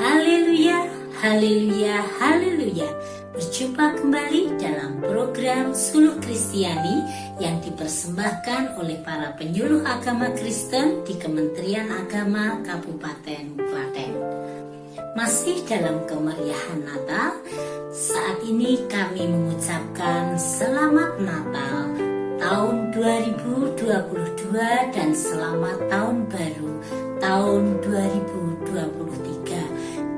Haleluya, haleluya, haleluya. Berjumpa kembali dalam program Suluh Kristiani yang dipersembahkan oleh para penyuluh agama Kristen di Kementerian Agama Kabupaten Klaten. Masih dalam kemeriahan Natal, saat ini kami mengucapkan Selamat Natal tahun 2022 dan Selamat Tahun Baru tahun 2023.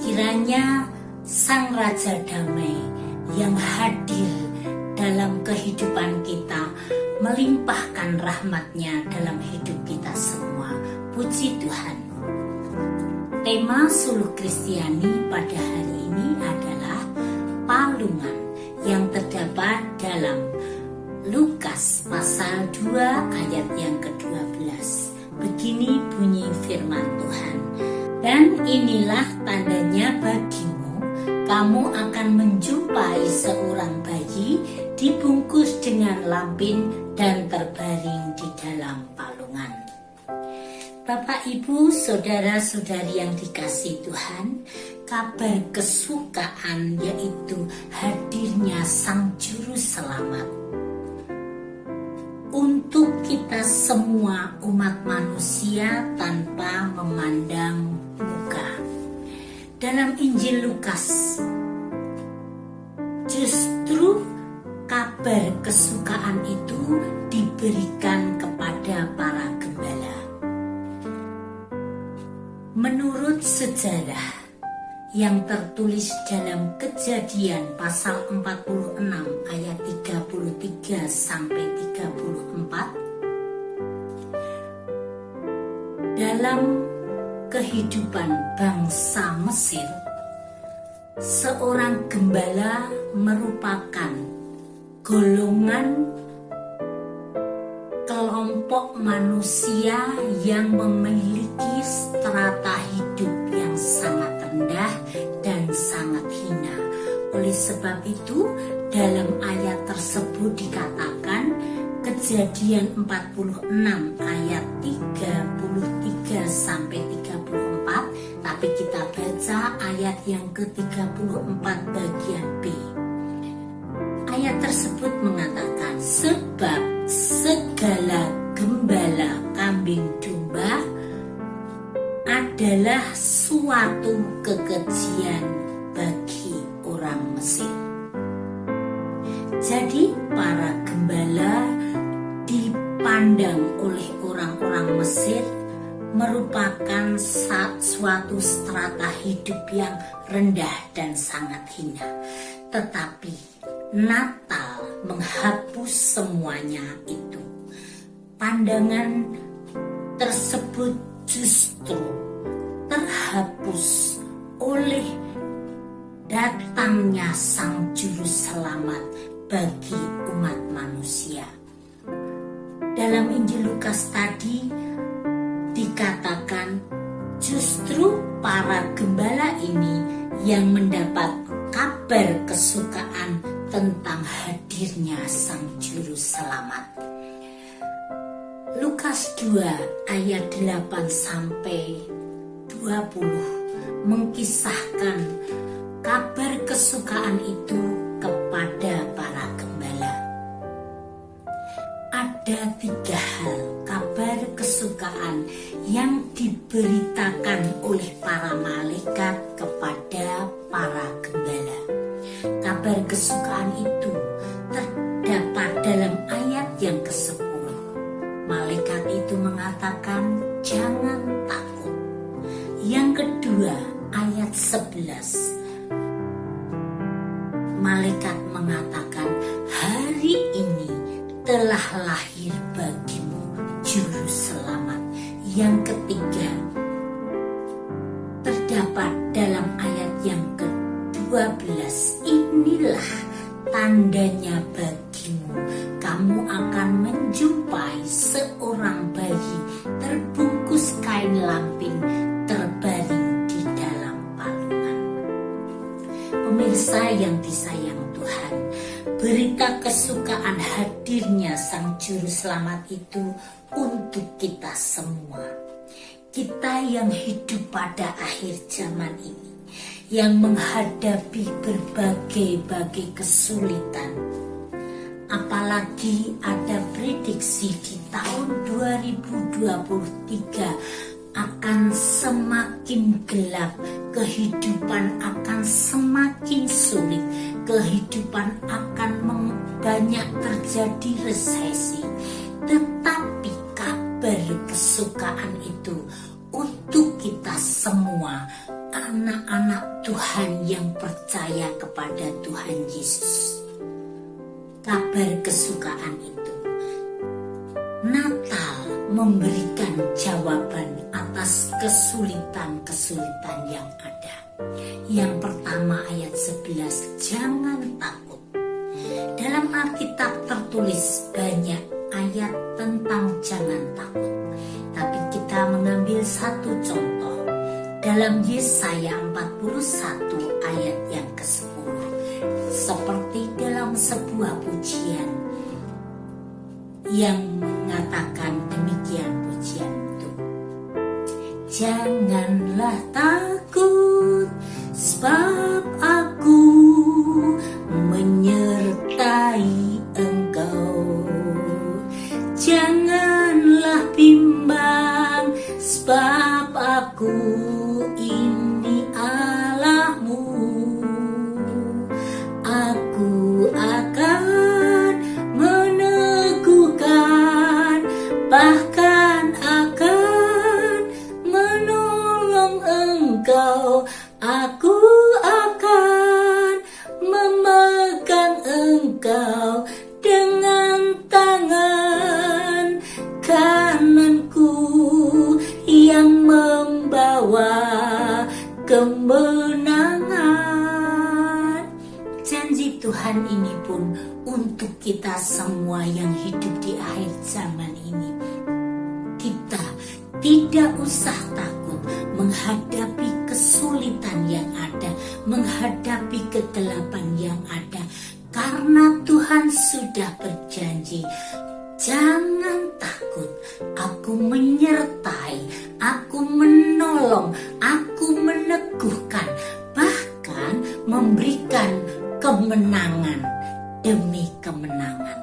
Kiranya Sang Raja Damai yang hadir dalam kehidupan kita melimpahkan rahmat-Nya dalam hidup kita semua. Puji Tuhan. Tema Suluh Kristiani pada hari ini adalah palungan yang terdapat dalam Lukas pasal 2 ayat yang ke-12. Begini bunyi firman Tuhan. Dan inilah tandanya bagimu, kamu akan menjumpai seorang bayi dibungkus dengan lampin dan terbaring di dalam palungan. Bapak, Ibu, saudara-saudari yang dikasihi Tuhan, kabar kesukaan yaitu hadirnya Sang Juru Selamat untuk kita semua umat manusia tanpa memandang muka. Dalam Injil Lukas, justru kabar kesukaan itu diberikan kepada para gembala. Menurut sejarah yang tertulis dalam Kejadian pasal 46 ayat 33 sampai 34, dalam kehidupan bangsa Mesir, seorang gembala merupakan golongan kelompok manusia yang memiliki strata hidup yang sangat rendah dan sangat hina. Oleh sebab itu, dalam ayat tersebut dikatakan, Kejadian 46 ayat 33 sampai 34, tapi kita baca ayat yang ke-34 bagian B. Ayat tersebut mengatakan, sebab segala gembala kambing domba adalah suatu kekejian bagi orang Mesir. Jadi para gembala dipandang oleh orang-orang Mesir merupakan suatu strata hidup yang rendah dan sangat hina. Tetapi Natal menghapus semuanya itu. Pandangan tersebut justru terhapus oleh datangnya Sang Juru Selamat bagi umat manusia. Dalam Injil Lukas tadi dikatakan justru para gembala ini yang mendapat kabar kesukaan tentang hadirnya Sang Juru Selamat. Lukas 2 ayat 8 sampai 20 mengkisahkan kabar kesukaan itu kepada para gembala. Ada 3 hal kabar kesukaan yang diberitakan oleh para malaikat kepada para gembala. Kabar kesukaan itu terdapat dalam ayat yang ke-10. Malaikat itu mengatakan, jangan takut. Yang kedua, ayat 11. Malaikat mengatakan, hari ini telah lahir bagimu Juru Selamat. Yang ketiga, terdapat dalam ayat yang ke-12, inilah tandanya bagimu, kamu akan menjumpai seorang bayi terbungkus kain lampin terbaring di dalam palungan. Pemirsa yang disayang Tuhan, berita kesukaan hadirnya Sang Juru Selamat itu untuk kita semua. Kita yang hidup pada akhir zaman ini, yang menghadapi berbagai kesulitan. Apalagi ada prediksi di tahun 2023 akan semakin gelap, kehidupan akan semakin sulit, kehidupan akan banyak terjadi resesi. Tetapi kabar kesukaan itu untuk kita semua, anak-anak Tuhan yang percaya kepada Tuhan Yesus. Kabar kesukaan itu, Natal memberikan jawaban atas kesulitan-kesulitan yang ada. Yang pertama ayat 11, jangan takut. Dalam Alkitab tertulis banyak ayat tentang jangan takut. Tapi kita mengambil satu contoh dalam Yesaya 41 ayat yang ke-10. Seperti dalam sebuah pujian yang mengatakan demikian pujian itu. Janganlah takut, sebab aku menyertai engkau. Janganlah bimbang, sebab aku ini Allahmu. Aku akan meneguhkan, bahkan akan menolong engkau. Aku akan memegang engkau dengan tangan kananku yang membawa kemenangan. Janji Tuhan ini pun untuk kita semua yang hidup di akhir zaman ini. Kita tidak usah takut menghadapi kesulitan yang ada, menghadapi kegelapan yang ada, karena Tuhan sudah berjanji, jangan takut, aku menyertai, aku menolong, aku meneguhkan, bahkan memberikan kemenangan demi kemenangan.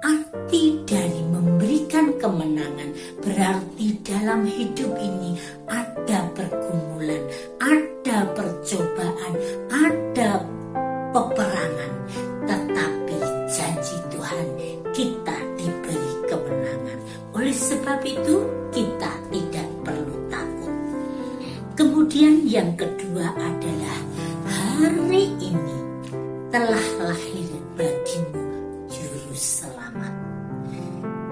Arti dari memberikan kemenangan berarti dalam hidup ini ada pergumulan, ada percobaan, ada peperangan. Tetapi janji Tuhan, kita diberi kemenangan. Oleh sebab itu kita tidak perlu takut. Kemudian yang kedua adalah hari ini telah lahir bagimu juru selamat.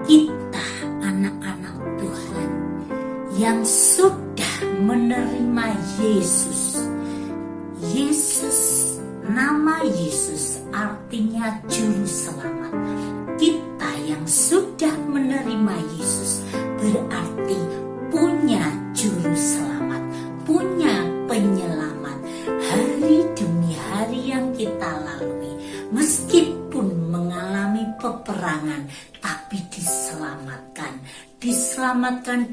Kita anak-anak Tuhan yang sudah menerima Yesus. Nama Yesus artinya juru selamat. Kita yang sudah menerima Yesus berarti punya juru selamat, punya penyelamat. Hari demi hari yang kita lalui, meskipun mengalami peperangan, tapi diselamatkan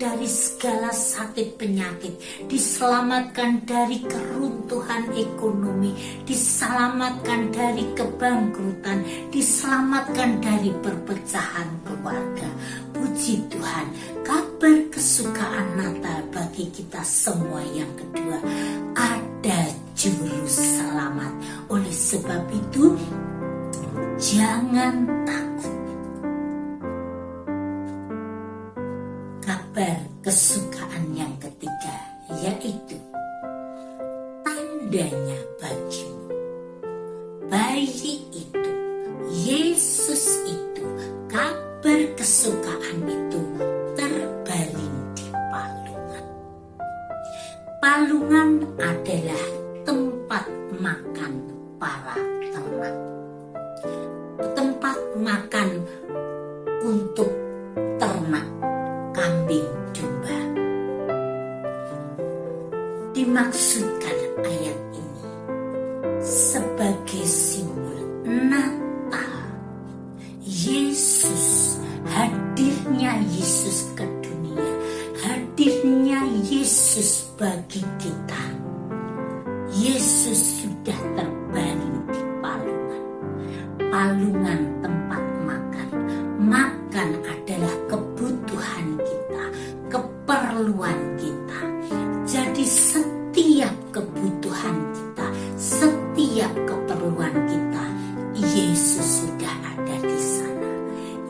dari segala sakit penyakit, diselamatkan dari keruntuhan ekonomi, diselamatkan dari kebangkrutan, diselamatkan dari perpecahan keluarga. Puji Tuhan, kabar kesukaan Natal bagi kita semua yang kedua, ada juru selamat. Oleh sebab itu, jangan takut. Kabar kesukaan yang ketiga yaitu tandanya bagimu. Bayi itu, Yesus itu, kabar kesukaan itu terbaring di palungan. Palungan adalah tempat makan para ternak, tempat makan untuk ternak kambing domba. Dimaksudkan ayat ini sebagai simbol Natal. Yesus, hadirnya Yesus ke dunia, hadirnya Yesus bagi kita. Yesus sudah terbaring di palungan. Palungan tempat makan. Makan adalah kebutuhan kita, keperluan kita. Jadi setiap kebutuhan kita, setiap keperluan kita, Yesus sudah ada di sana.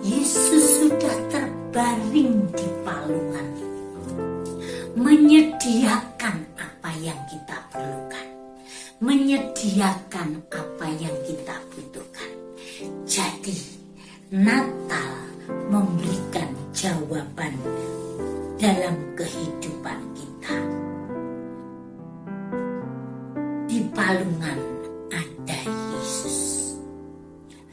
Yesus sudah terbaring di palungan, menyediakan apa yang kita perlukan, menyediakan apa yang kita butuhkan. Jadi Natal memberikan jawaban dalam kehidupan kita. Di palungan ada Yesus.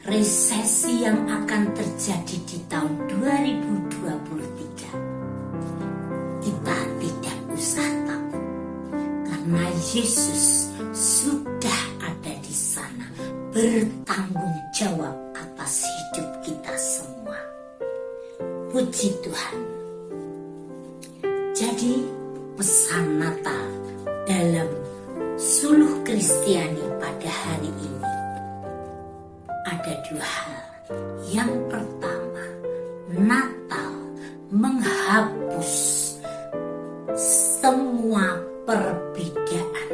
Resesi yang akan terjadi di tahun 2023, kita tidak usah takut, karena Yesus sudah ada di sana, bertanggung jawab atas hidup kita semua. Puji Tuhan. Jadi pesan Natal dalam Suluh Kristiani pada hari ini ada dua hal. Yang pertama, Natal menghapus semua perbedaan.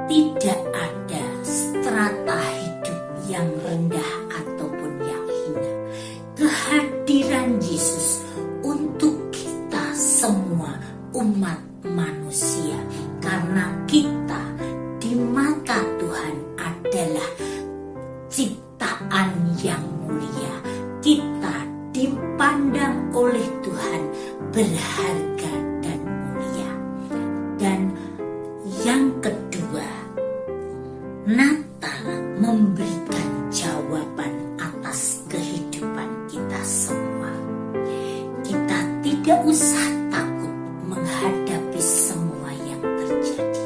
Tidak ada strata hidup yang rendah ataupun yang hina. Kehadiran Yesus untuk kita semua umat manusia, karena kita di mata Tuhan adalah ciptaan yang mulia. Kita dipandang oleh Tuhan berharga dan mulia. Dan yang kedua, Natal memberikan jawaban atas kehidupan kita semua. Kita tidak usah takut menghadapi semua yang terjadi,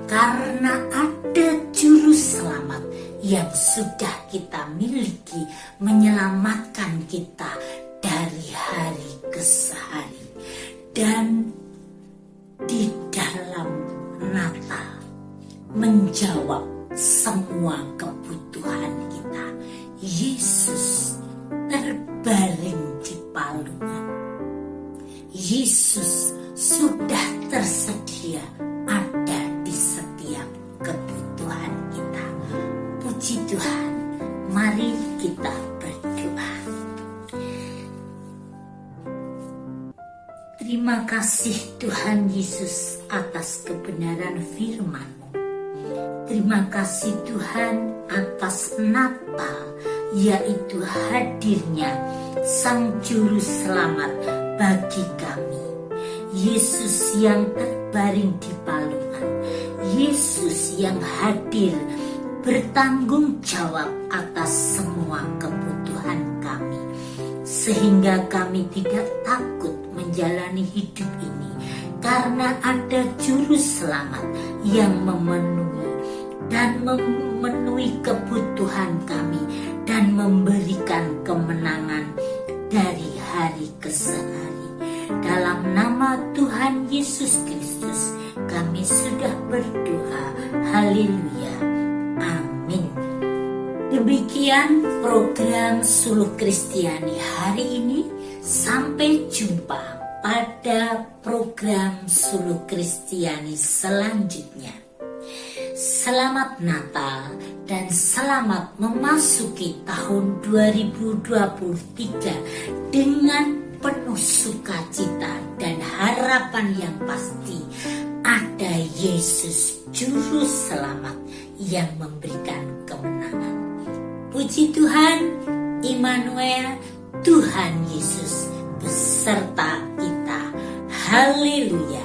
karena ada juru selamat yang sudah kita miliki, menyelamatkan kita dari hari ke hari. Dan di dalam Natal menjawab semua kebutuhan kita. Yesus terbaring di palungan. Yesus sudah tersedia ada di setiap kebutuhan kita. Puji Tuhan. Mari kita berdoa. Terima kasih Tuhan Yesus atas kebenaran firman-Mu. Terima kasih Tuhan atas Natal, yaitu hadirnya Sang Juru Selamat bagi kami. Yesus yang terbaring di palungan, Yesus yang hadir bertanggung jawab atas semua kebutuhan kami, sehingga kami tidak takut menjalani hidup ini, karena ada Juru Selamat yang memenuhi kebutuhan kami dan memberikan kemenangan dari hari ke hari. Dalam nama Tuhan Yesus Kristus kami sudah berdoa. Haleluya. Amin. Demikian program Suluh Kristiani hari ini. Sampai jumpa pada program Suluh Kristiani selanjutnya. Selamat Natal dan selamat memasuki tahun 2023 dengan penuh sukacita dan harapan yang pasti. Ada Yesus Juru Selamat yang memberikan kemenangan. Puji Tuhan, Immanuel, Tuhan Yesus beserta kita. Haleluya.